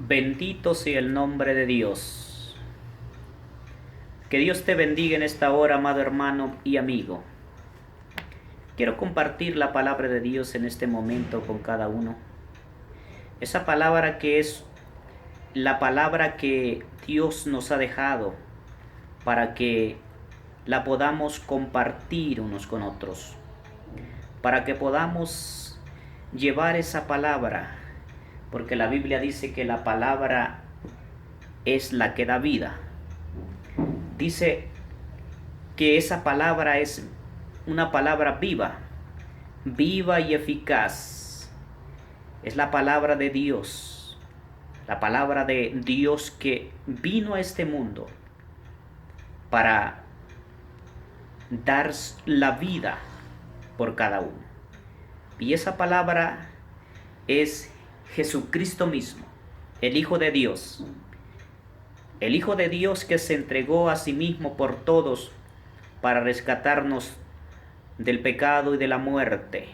Bendito sea el nombre de Dios. Que Dios te bendiga en esta hora, amado hermano y amigo. Quiero compartir la palabra de Dios en este momento con cada uno. Esa palabra que es la palabra que Dios nos ha dejado para que la podamos compartir unos con otros. Para que podamos llevar esa palabra, porque la Biblia dice que la palabra es la que da vida. Dice que esa palabra es una palabra viva, viva y eficaz. Es la palabra de Dios, la palabra de Dios que vino a este mundo para dar la vida por cada uno. Y esa palabra es Jesucristo mismo, el Hijo de Dios. El Hijo de Dios que se entregó a sí mismo por todos para rescatarnos del pecado y de la muerte.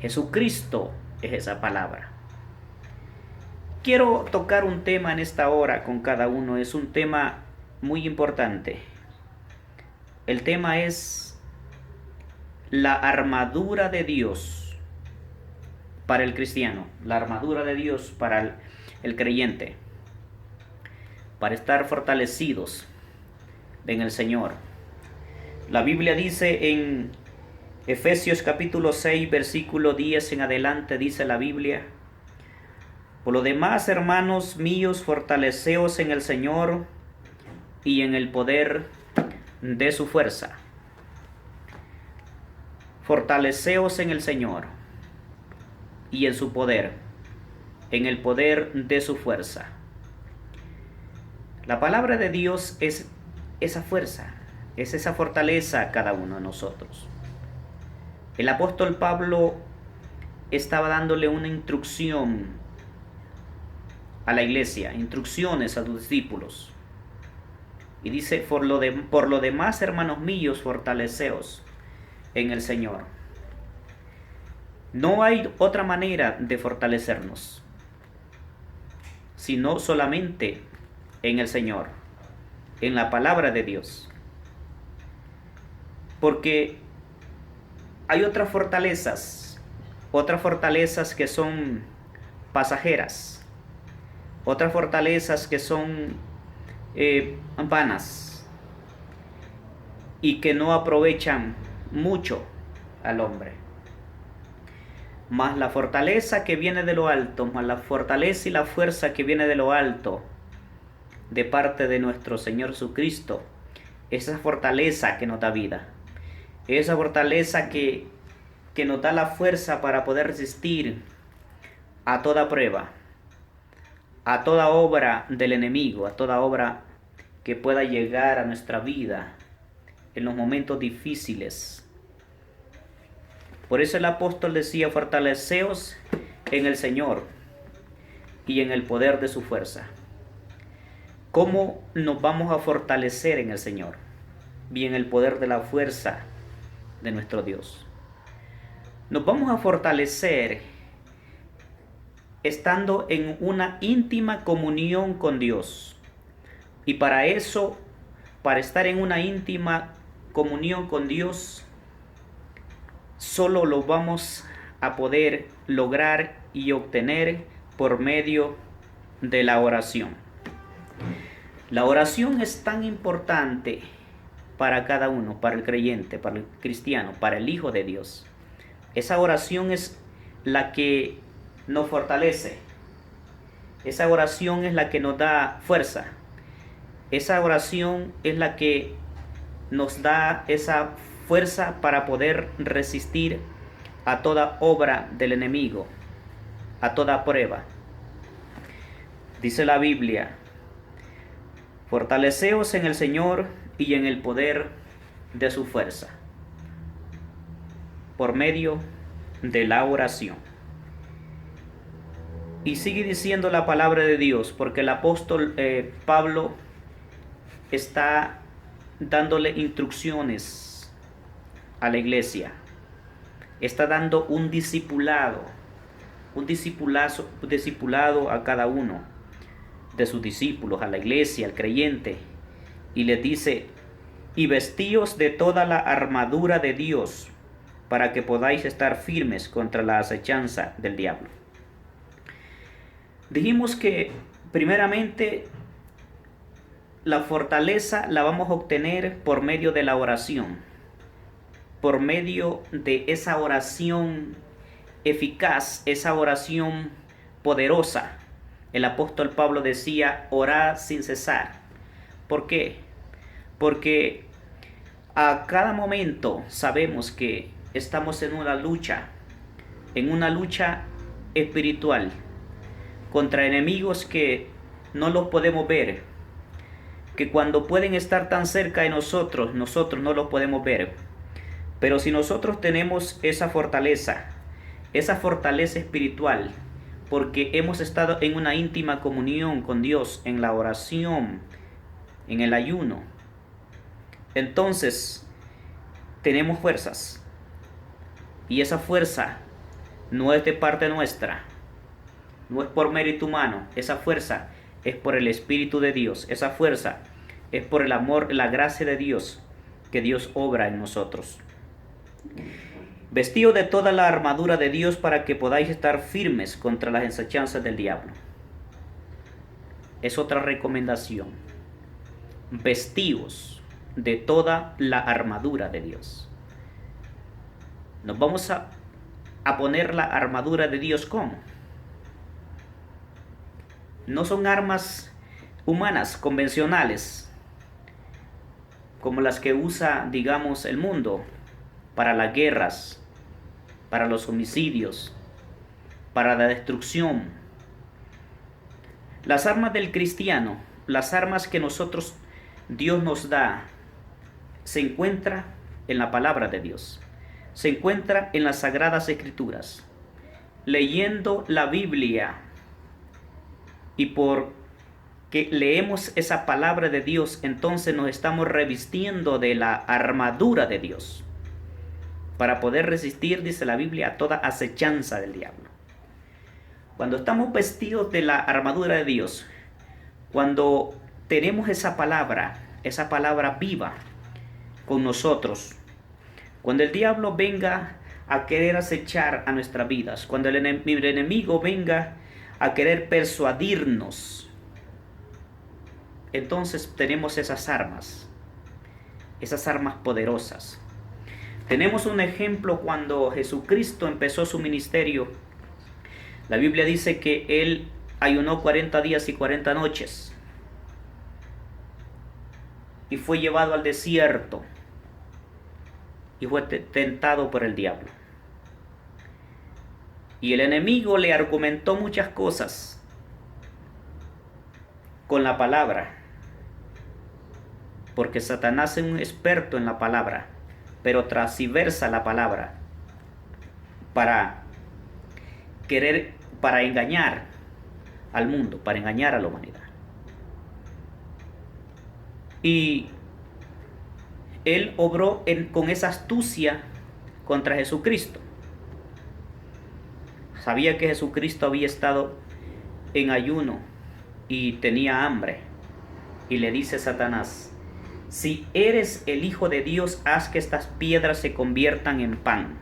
Jesucristo es esa palabra. Quiero tocar un tema en esta hora con cada uno. Es un tema muy importante. El tema es la armadura de Dios para el cristiano. La armadura de Dios para el creyente. Para estar fortalecidos en el Señor. La Biblia dice en Efesios capítulo 6, versículo 10 en adelante, dice la Biblia: por lo demás, hermanos míos, fortaleceos en el Señor y en el poder de su fuerza. Fortaleceos en el Señor y en su poder, en el poder de su fuerza. La palabra de Dios es esa fuerza, es esa fortaleza a cada uno de nosotros. El apóstol Pablo estaba dándole una instrucción a la iglesia, instrucciones a sus discípulos. Y dice: por lo demás, hermanos míos, fortaleceos en el Señor. No hay otra manera de fortalecernos, sino solamente en el Señor, en la palabra de Dios. Porque hay otras fortalezas que son pasajeras, otras fortalezas que son vanas y que no aprovechan mucho al hombre. Mas la fortaleza que viene de lo alto, más la fortaleza y la fuerza que viene de lo alto, de parte de nuestro Señor Jesucristo, esa fortaleza que nos da vida, esa fortaleza que nos da la fuerza para poder resistir a toda prueba, a toda obra del enemigo, a toda obra que pueda llegar a nuestra vida en los momentos difíciles. Por eso el apóstol decía: fortaleceos en el Señor y en el poder de su fuerza. ¿Cómo nos vamos a fortalecer en el Señor y en el poder de la fuerza de nuestro Dios? Nos vamos a fortalecer estando en una íntima comunión con Dios. Y para eso, para estar en una íntima comunión con Dios, solo lo vamos a poder lograr y obtener por medio de la oración. La oración es tan importante para cada uno, para el creyente, para el cristiano, para el Hijo de Dios. Esa oración es la que nos fortalece. Esa oración es la que nos da fuerza. Esa oración es la que nos da esa fuerza para poder resistir a toda obra del enemigo, a toda prueba. Dice la Biblia: fortaleceos en el Señor y en el poder de su fuerza, por medio de la oración. Y sigue diciendo la palabra de Dios, porque el apóstol Pablo está dándole instrucciones a la iglesia. Está dando un discipulado, discipulado a cada uno de sus discípulos, a la iglesia, al creyente, y les dice: y vestíos de toda la armadura de Dios, para que podáis estar firmes contra la acechanza del diablo. Dijimos que primeramente la fortaleza la vamos a obtener por medio de la oración, por medio de esa oración eficaz, esa oración poderosa. El apóstol Pablo decía: orad sin cesar. ¿Por qué? Porque a cada momento sabemos que estamos en una lucha espiritual contra enemigos que no los podemos ver, que cuando pueden estar tan cerca de nosotros no los podemos ver. Pero si nosotros tenemos esa fortaleza espiritual, porque hemos estado en una íntima comunión con Dios, en la oración, en el ayuno, entonces tenemos fuerzas. Y esa fuerza no es de parte nuestra, no es por mérito humano. Esa fuerza es por el Espíritu de Dios. Esa fuerza es por el amor, la gracia de Dios, que Dios obra en nosotros. Vestíos de toda la armadura de Dios para que podáis estar firmes contra las acechanzas del diablo. Es otra recomendación. Vestíos de toda la armadura de Dios. Nos vamos a poner la armadura de Dios. ¿Cómo? No son armas humanas convencionales como las que usa, digamos, el mundo para las guerras, para los homicidios, para la destrucción. Las armas del cristiano, las armas que Dios nos da, se encuentra en la palabra de Dios. Se encuentra en las Sagradas Escrituras. Leyendo la Biblia, y porque leemos esa palabra de Dios, entonces nos estamos revistiendo de la armadura de Dios, para poder resistir, dice la Biblia, a toda acechanza del diablo. Cuando estamos vestidos de la armadura de Dios, cuando tenemos esa palabra viva con nosotros, cuando el diablo venga a querer acechar a nuestras vidas, cuando el enemigo venga a querer persuadirnos, entonces tenemos esas armas poderosas. Tenemos un ejemplo cuando Jesucristo empezó su ministerio. La Biblia dice que Él ayunó 40 días y 40 noches y fue llevado al desierto y fue tentado por el diablo. Y el enemigo le argumentó muchas cosas con la palabra, porque Satanás es un experto en la palabra, pero transversa la palabra para engañar al mundo, para engañar a la humanidad. Y él obró con esa astucia contra Jesucristo. Sabía que Jesucristo había estado en ayuno y tenía hambre. Y le dice Satanás: si eres el Hijo de Dios, haz que estas piedras se conviertan en pan.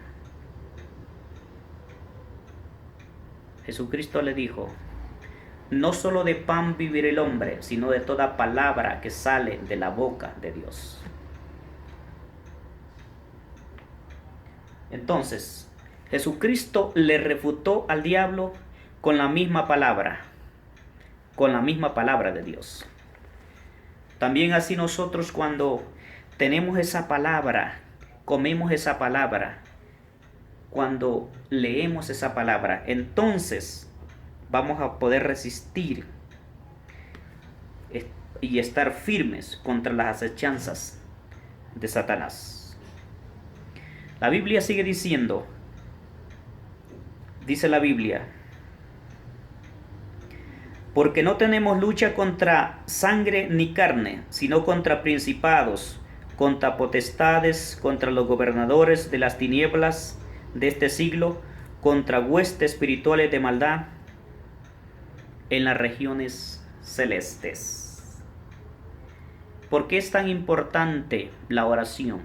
Jesucristo le dijo: no solo de pan vivirá el hombre, sino de toda palabra que sale de la boca de Dios. Entonces, Jesucristo le refutó al diablo con la misma palabra de Dios. También así nosotros, cuando tenemos esa palabra, comemos esa palabra, cuando leemos esa palabra, entonces vamos a poder resistir y estar firmes contra las acechanzas de Satanás. La Biblia sigue diciendo, dice la Biblia: porque no tenemos lucha contra sangre ni carne, sino contra principados, contra potestades, contra los gobernadores de las tinieblas de este siglo, contra huestes espirituales de maldad en las regiones celestes. ¿Por qué es tan importante la oración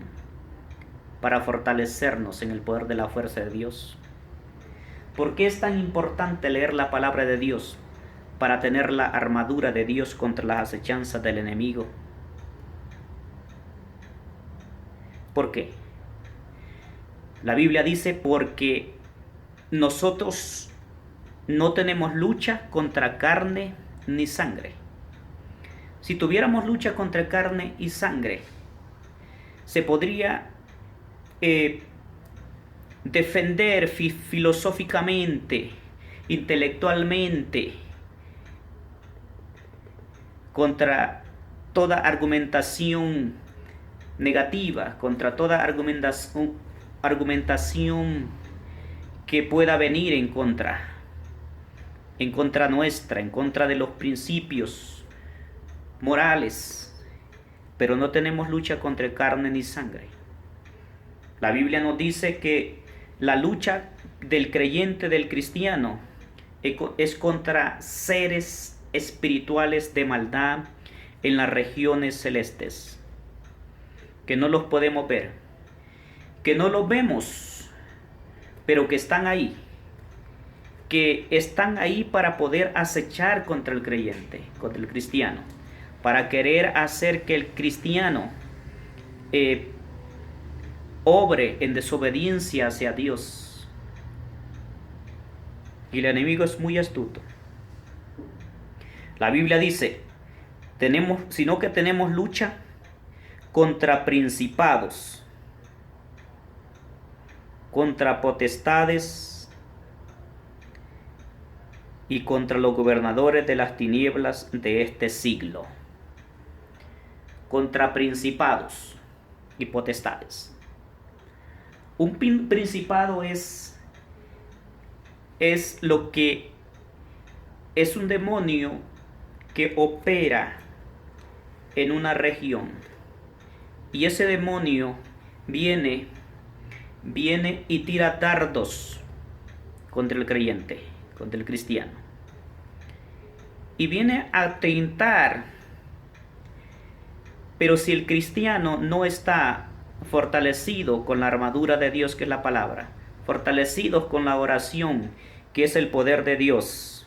para fortalecernos en el poder de la fuerza de Dios? ¿Por qué es tan importante leer la palabra de Dios para tener la armadura de Dios contra las acechanzas del enemigo? ¿Por qué? La Biblia dice, porque nosotros no tenemos lucha contra carne ni sangre. Si tuviéramos lucha contra carne y sangre, se podría defender filosóficamente, intelectualmente, contra toda argumentación negativa, contra toda argumentación que pueda venir en contra nuestra, en contra de los principios morales, pero no tenemos lucha contra carne ni sangre. La Biblia nos dice que la lucha del creyente, del cristiano, es contra seres espirituales de maldad en las regiones celestes, que no los podemos ver, que no los vemos, pero que están ahí, para poder acechar contra el creyente, contra el cristiano, para querer hacer que el cristiano obre en desobediencia hacia Dios. Y el enemigo es muy astuto. La Biblia dice, sino que tenemos lucha contra principados, contra potestades y contra los gobernadores de las tinieblas de este siglo. Contra principados y potestades. Un principado es lo que es un demonio que opera en una región, y ese demonio viene y tira dardos contra el creyente, contra el cristiano, y viene a tentar. Pero si el cristiano no está fortalecido con la armadura de Dios, que es la palabra, fortalecidos con la oración, que es el poder de Dios,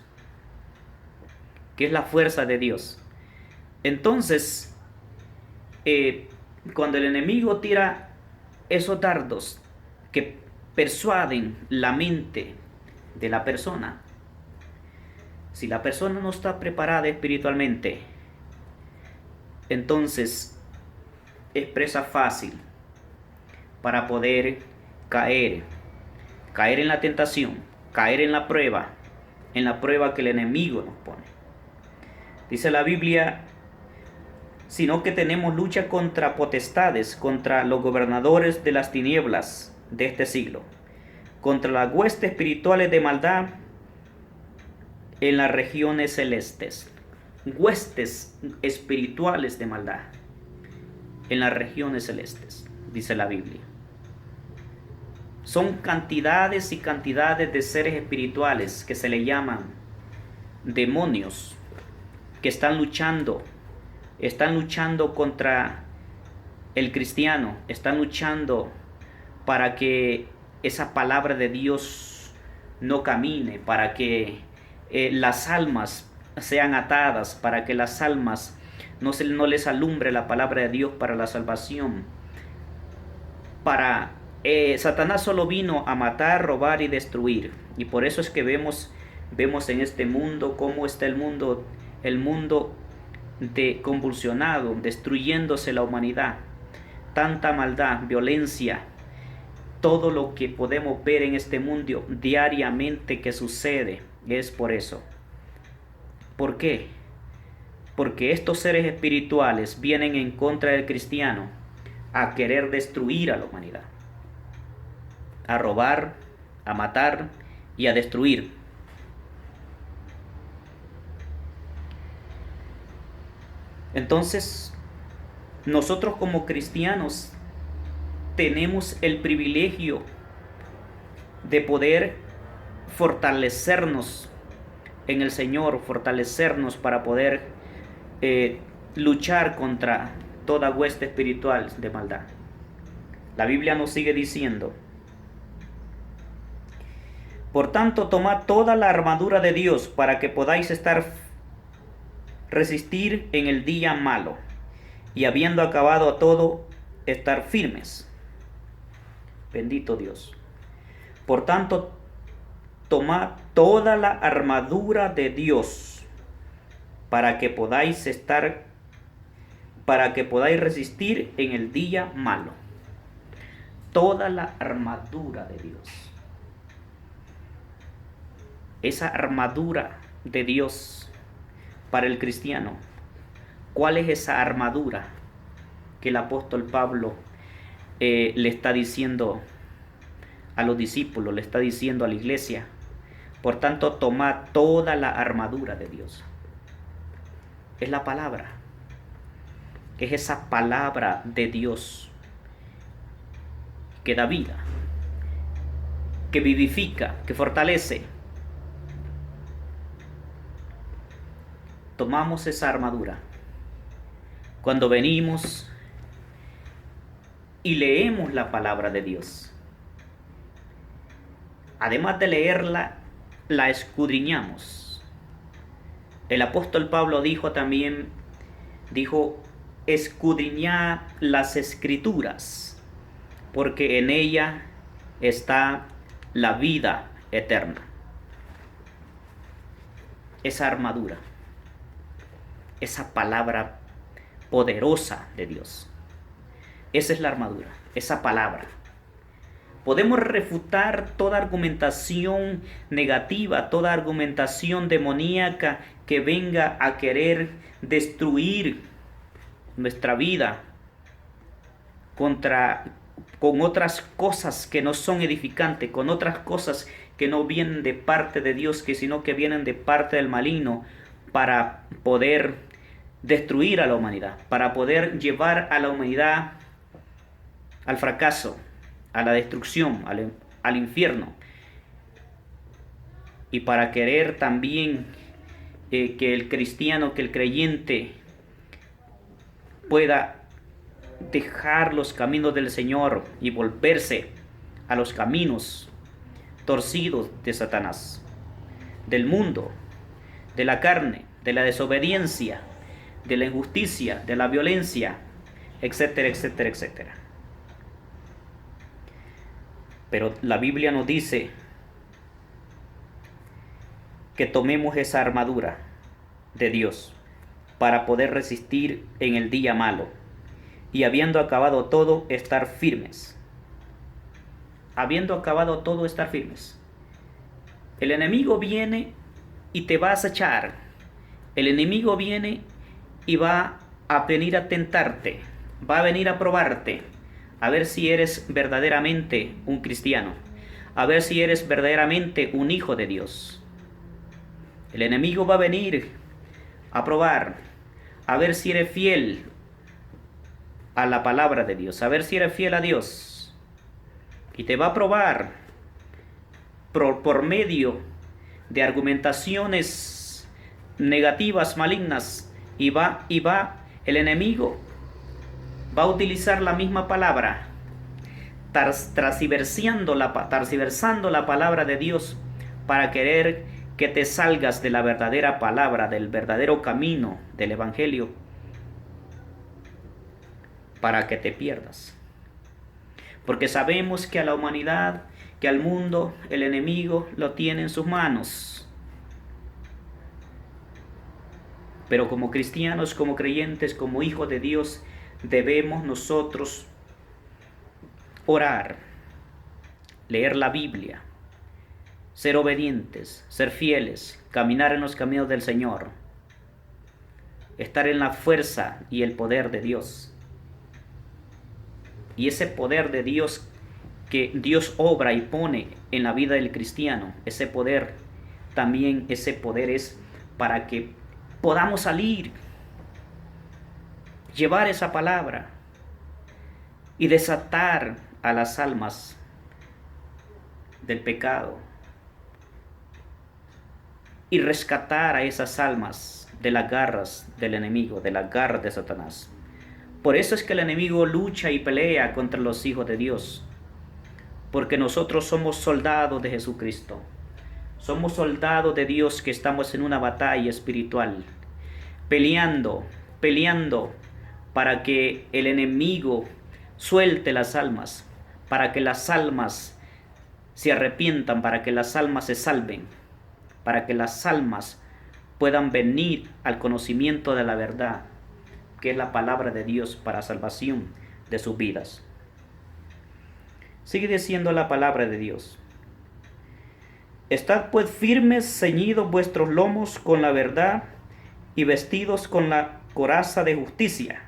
que es la fuerza de Dios, entonces cuando el enemigo tira esos dardos que persuaden la mente de la persona, si la persona no está preparada espiritualmente, entonces es presa fácil para poder caer en la tentación, caer en la prueba que el enemigo nos pone. Dice la Biblia, sino que tenemos lucha contra potestades, contra los gobernadores de las tinieblas de este siglo, contra las huestes espirituales de maldad en las regiones celestes. Huestes espirituales de maldad en las regiones celestes, dice la Biblia. Son cantidades y cantidades de seres espirituales que se le llaman demonios, que están luchando contra el cristiano, están luchando para que esa palabra de Dios no camine, para que las almas sean atadas, para que las almas no les alumbre la palabra de Dios para la salvación. Satanás solo vino a matar, robar y destruir, y por eso es que vemos en este mundo cómo está el mundo convulsionado, destruyéndose la humanidad, tanta maldad, violencia, todo lo que podemos ver en este mundo diariamente que sucede, es por eso. ¿Por qué? Porque estos seres espirituales vienen en contra del cristiano a querer destruir a la humanidad, a robar, a matar y a destruir. Entonces, nosotros como cristianos tenemos el privilegio de poder fortalecernos en el Señor, fortalecernos para poder luchar contra toda hueste espiritual de maldad. La Biblia nos sigue diciendo: por tanto, tomad toda la armadura de Dios para que podáis resistir en el día malo, y habiendo acabado todo, estar firmes. Bendito Dios. Por tanto, tomad toda la armadura de Dios para que podáis resistir en el día malo. Toda la armadura de Dios. Esa armadura de Dios para el cristiano. ¿Cuál es esa armadura que el apóstol Pablo le está diciendo a los discípulos, le está diciendo a la iglesia? Por tanto, tomad toda la armadura de Dios. Es la palabra. Es esa palabra de Dios que da vida, que vivifica, que fortalece. Tomamos esa armadura cuando venimos y leemos la palabra de Dios. Además de leerla, la escudriñamos. El apóstol Pablo dijo, escudriñad las escrituras, porque en ella está la vida eterna. Esa armadura, esa palabra poderosa de Dios. Esa es la armadura, esa palabra. Podemos refutar toda argumentación negativa, toda argumentación demoníaca que venga a querer destruir nuestra vida con otras cosas que no son edificantes, con otras cosas que no vienen de parte de Dios, sino que vienen de parte del maligno, para poder destruir a la humanidad, para poder llevar a la humanidad al fracaso, a la destrucción, al infierno, y para querer también que el cristiano, que el creyente pueda dejar los caminos del Señor y volverse a los caminos torcidos de Satanás, del mundo, de la carne, de la desobediencia, de la injusticia, de la violencia, etcétera, etcétera, etcétera. Pero la Biblia nos dice que tomemos esa armadura de Dios para poder resistir en el día malo, y habiendo acabado todo, estar firmes. Habiendo acabado todo, estar firmes. El enemigo viene y te va a acechar. El enemigo viene y va a venir a tentarte, va a venir a probarte, a ver si eres verdaderamente un cristiano, a ver si eres verdaderamente un hijo de Dios. El enemigo va a venir a probar, a ver si eres fiel a la palabra de Dios, a ver si eres fiel a Dios. Y te va a probar por medio de argumentaciones negativas, malignas, y el enemigo va a utilizar la misma palabra, targiversando la palabra de Dios, para querer que te salgas de la verdadera palabra, del verdadero camino del evangelio, para que te pierdas. Porque sabemos que a la humanidad, que al mundo, el enemigo lo tiene en sus manos. Pero como cristianos, como creyentes, como hijos de Dios, debemos nosotros orar, leer la Biblia, ser obedientes, ser fieles, caminar en los caminos del Señor, estar en la fuerza y el poder de Dios. Y ese poder de Dios que Dios obra y pone en la vida del cristiano, ese poder es para que podamos salir, llevar esa palabra y desatar a las almas del pecado, y rescatar a esas almas de las garras del enemigo, de las garras de Satanás. Por eso es que el enemigo lucha y pelea contra los hijos de Dios, porque nosotros somos soldados de Jesucristo. Somos soldados de Dios que estamos en una batalla espiritual, peleando para que el enemigo suelte las almas, para que las almas se arrepientan, para que las almas se salven, para que las almas puedan venir al conocimiento de la verdad, que es la palabra de Dios para salvación de sus vidas. Sigue diciendo la palabra de Dios. Estad pues firmes, ceñidos vuestros lomos con la verdad y vestidos con la coraza de justicia.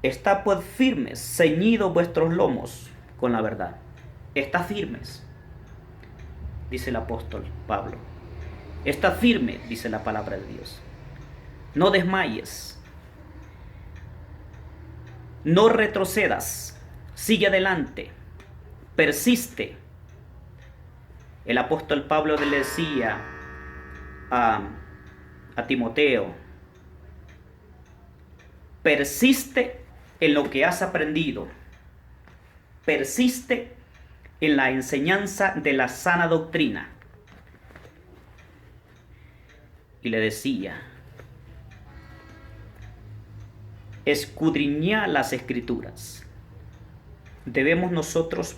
Estad pues firmes, ceñidos vuestros lomos con la verdad. Estad firmes, dice el apóstol Pablo. Estad firme, dice la palabra de Dios. No desmayes. No retrocedas. Sigue adelante. Persiste. El apóstol Pablo le decía a Timoteo: persiste en lo que has aprendido. Persiste en la enseñanza de la sana doctrina. Y le decía: escudriñá las escrituras. Debemos nosotros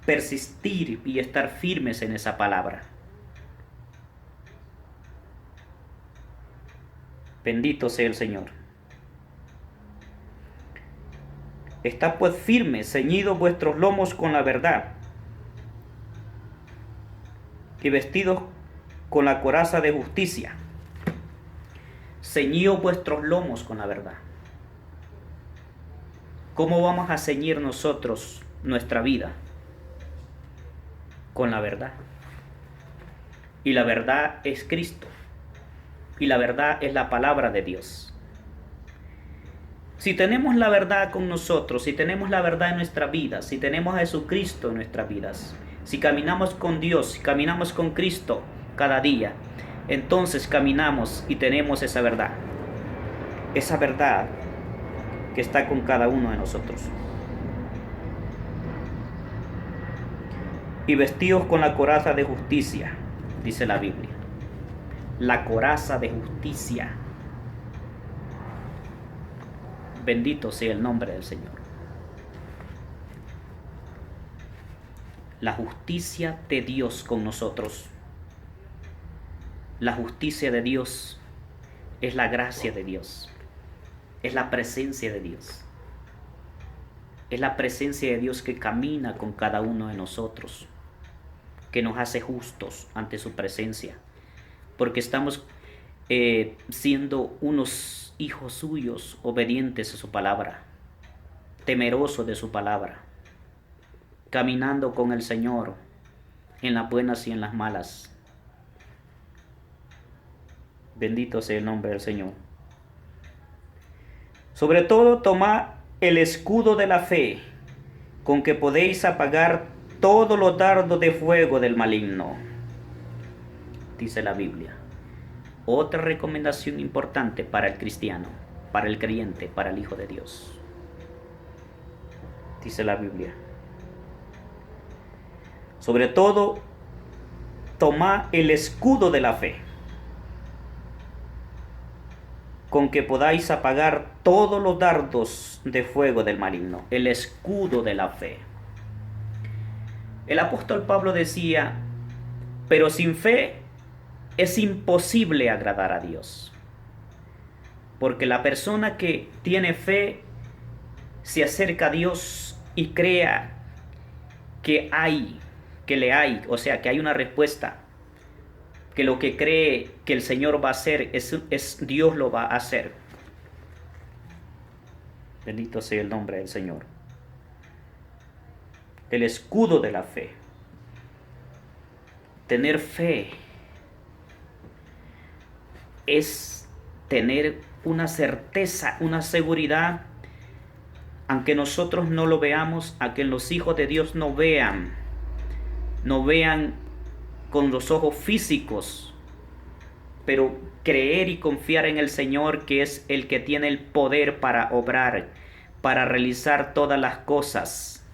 persistir y estar firmes en esa palabra. Bendito sea el Señor. Estad pues firmes, ceñidos vuestros lomos con la verdad y vestidos con la coraza de justicia. Ceñidos vuestros lomos con la verdad. ¿Cómo vamos a ceñir nosotros nuestra vida? Con la verdad. Y la verdad es Cristo. Y la verdad es la palabra de Dios. Si tenemos la verdad con nosotros, si tenemos la verdad en nuestra vida, si tenemos a Jesucristo en nuestras vidas, si caminamos con Dios, si caminamos con Cristo cada día, entonces caminamos y tenemos esa verdad. Esa verdad que está con cada uno de nosotros. Y vestidos con la coraza de justicia, dice la Biblia. La coraza de justicia. Bendito sea el nombre del Señor. La justicia de Dios con nosotros. La justicia de Dios es la gracia de Dios. Es la presencia de Dios. Es la presencia de Dios que camina con cada uno de nosotros, que nos hace justos ante su presencia, porque estamos siendo unos hijos suyos, obedientes a su palabra, temerosos de su palabra, caminando con el Señor en las buenas y en las malas. Bendito sea el nombre del Señor. Sobre todo, tomad el escudo de la fe, con que podéis apagar todos los dardos de fuego del maligno, dice la Biblia. Otra recomendación importante para el cristiano, para el creyente, para el Hijo de Dios. Dice la Biblia. Sobre todo, tomad el escudo de la fe, con que podáis apagar todos los dardos de fuego del maligno. El escudo de la fe. El apóstol Pablo decía: pero sin fe es imposible agradar a Dios. Porque la persona que tiene fe se acerca a Dios y crea que le hay, o sea, que hay una respuesta, que lo que cree que el Señor va a hacer es Dios lo va a hacer. Bendito sea el nombre del Señor. El escudo de la fe. Tener fe es tener una certeza, una seguridad, aunque nosotros no lo veamos, a que los hijos de Dios no vean con los ojos físicos, pero creer y confiar en el Señor, que es el que tiene el poder para obrar, para realizar todas las cosas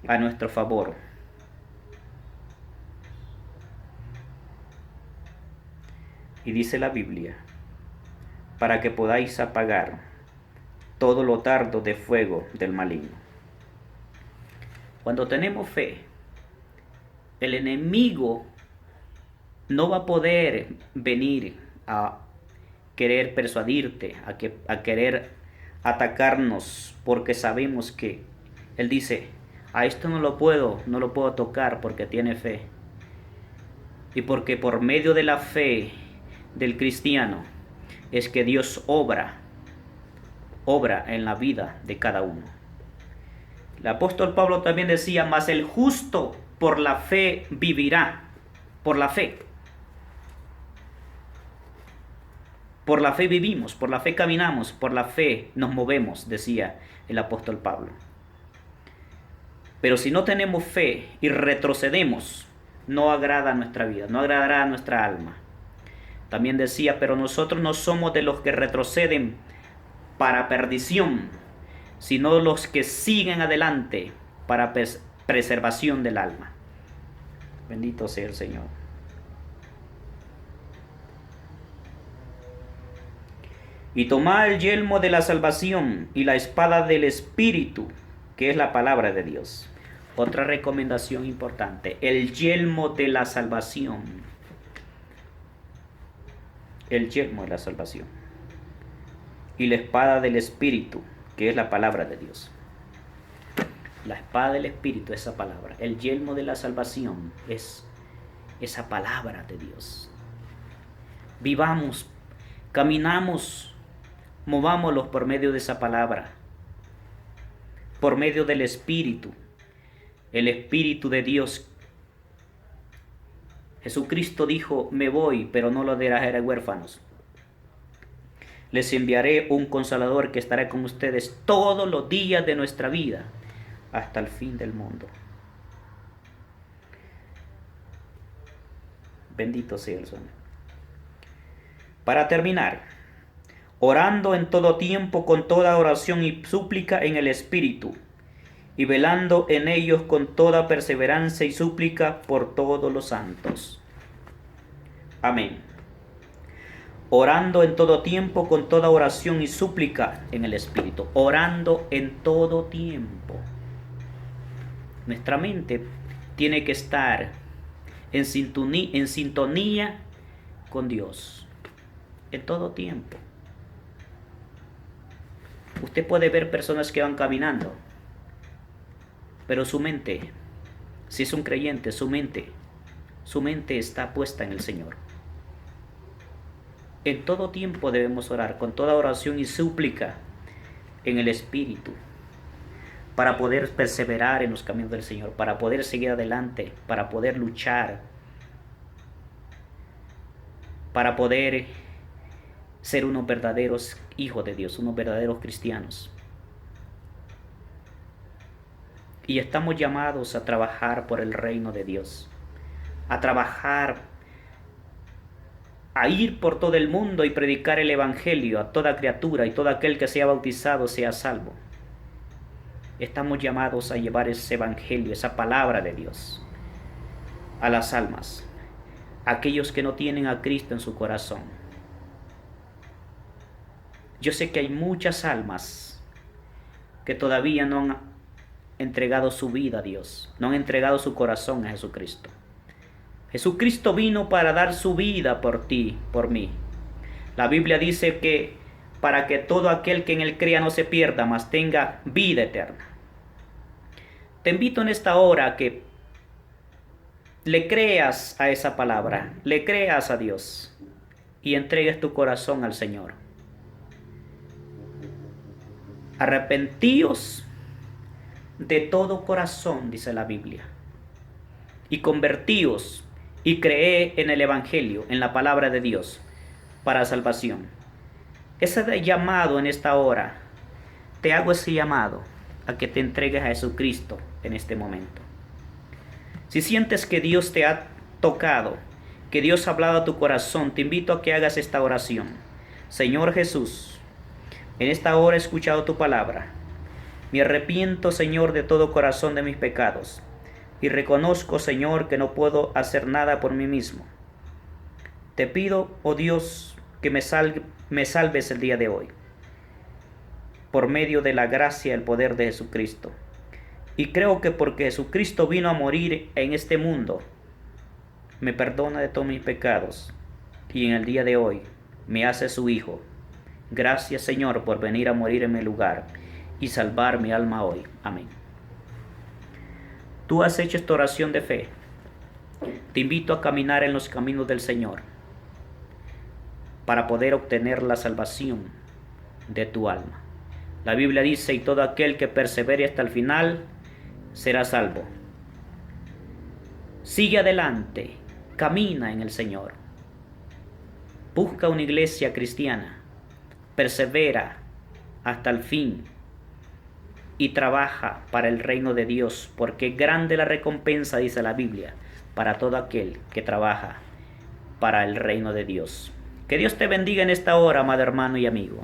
a nuestro favor. Y dice la Biblia, para que podáis apagar todo lo dardo de fuego del maligno. Cuando tenemos fe, el enemigo no va a poder venir a querer persuadirte, a querer atacarnos, porque sabemos que Él dice, a esto no lo puedo tocar porque tiene fe. Y porque por medio de la fe del cristiano es que Dios obra en la vida de cada uno. El apóstol Pablo también decía, mas el justo por la fe vivirá, por la fe. Por la fe vivimos, por la fe caminamos, por la fe nos movemos, decía el apóstol Pablo. Pero si no tenemos fe y retrocedemos, no agrada a nuestra vida, no agradará a nuestra alma. También decía, pero nosotros no somos de los que retroceden para perdición, sino los que siguen adelante para preservación del alma. Bendito sea el Señor. Y tomad el yelmo de la salvación y la espada del Espíritu, que es la palabra de Dios. Otra recomendación importante, el yelmo de la salvación. El yelmo de la salvación. Y la espada del Espíritu, que es la palabra de Dios. La espada del Espíritu, esa palabra. El yelmo de la salvación es esa palabra de Dios. Vivamos, caminamos, movámoslos por medio de esa palabra. Por medio del Espíritu. El Espíritu de Dios. Jesucristo dijo, me voy, pero no los dejaré huérfanos. Les enviaré un Consolador que estará con ustedes todos los días de nuestra vida, hasta el fin del mundo. Bendito sea el Señor. Para terminar, orando en todo tiempo con toda oración y súplica en el Espíritu, y velando en ellos con toda perseverancia y súplica por todos los santos. Amén. Orando en todo tiempo con toda oración y súplica en el Espíritu. Orando en todo tiempo. Nuestra mente tiene que estar en sintonía con Dios. En todo tiempo. Usted puede ver personas que van caminando, pero su mente, si es un creyente, su mente está puesta en el Señor. En todo tiempo debemos orar, con toda oración y súplica en el Espíritu, para poder perseverar en los caminos del Señor, para poder seguir adelante, para poder luchar, para poder ser unos verdaderos hijos de Dios, unos verdaderos cristianos. Y estamos llamados a trabajar por el reino de Dios, a trabajar, a ir por todo el mundo y predicar el Evangelio a toda criatura, y todo aquel que sea bautizado sea salvo. Estamos llamados a llevar ese Evangelio, esa palabra de Dios, a las almas, a aquellos que no tienen a Cristo en su corazón. Yo sé que hay muchas almas que todavía no han entregado su vida a Dios, no han entregado su corazón a Jesucristo. Jesucristo vino para dar su vida por ti, por mí. La Biblia dice que para que todo aquel que en él crea no se pierda, mas tenga vida eterna. Te invito en esta hora a que le creas a esa palabra, le creas a Dios y entregues tu corazón al Señor. Arrepentíos de todo corazón, dice la Biblia, y convertíos y creed en el Evangelio, en la palabra de Dios, para salvación. Ese llamado en esta hora, te hago ese llamado a que te entregues a Jesucristo en este momento. Si sientes que Dios te ha tocado, que Dios ha hablado a tu corazón, te invito a que hagas esta oración. Señor Jesús, en esta hora he escuchado tu palabra. Me arrepiento, Señor, de todo corazón de mis pecados. Y reconozco, Señor, que no puedo hacer nada por mí mismo. Te pido, oh Dios, que me salves el día de hoy, por medio de la gracia y el poder de Jesucristo. Y creo que porque Jesucristo vino a morir en este mundo, me perdona de todos mis pecados, y en el día de hoy me hace su hijo. Gracias, Señor, por venir a morir en mi lugar y salvar mi alma hoy. Amén. Tú has hecho esta oración de fe. Te invito a caminar en los caminos del Señor para poder obtener la salvación de tu alma. La Biblia dice, y todo aquel que persevere hasta el final será salvo. Sigue adelante, camina en el Señor. Busca una iglesia cristiana, persevera hasta el fin y trabaja para el reino de Dios, porque grande la recompensa, dice la Biblia, para todo aquel que trabaja para el reino de Dios. Que Dios te bendiga en esta hora, amado hermano y amigo.